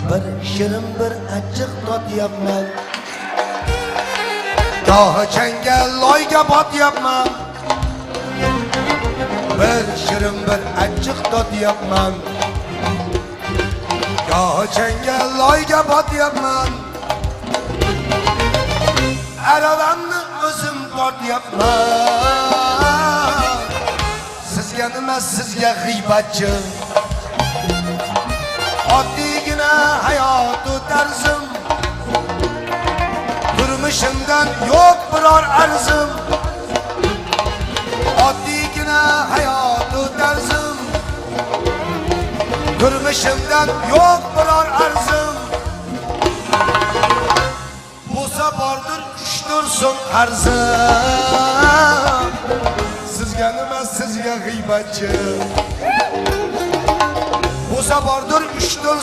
Bir shirin bir achchiq totyapman. Gohi changga loyga botyapman. Bir shirin bir achchiq totyapman. Gohi changga loyga botyapman. Aravamni o'zim tortyapman. Sizga nima, sizga g'iybatchi. Oddiygina hayotu tarzim. Turmushimdan yo'q biror arzim. Oddiygina hayotu tarzim. Turmushimdan yo'q biror arzim. Bo'lsa bordir 3-4 so'm arzim. Sizga nima, sizga g'iybatchi. Bo'lsa bordir 3-4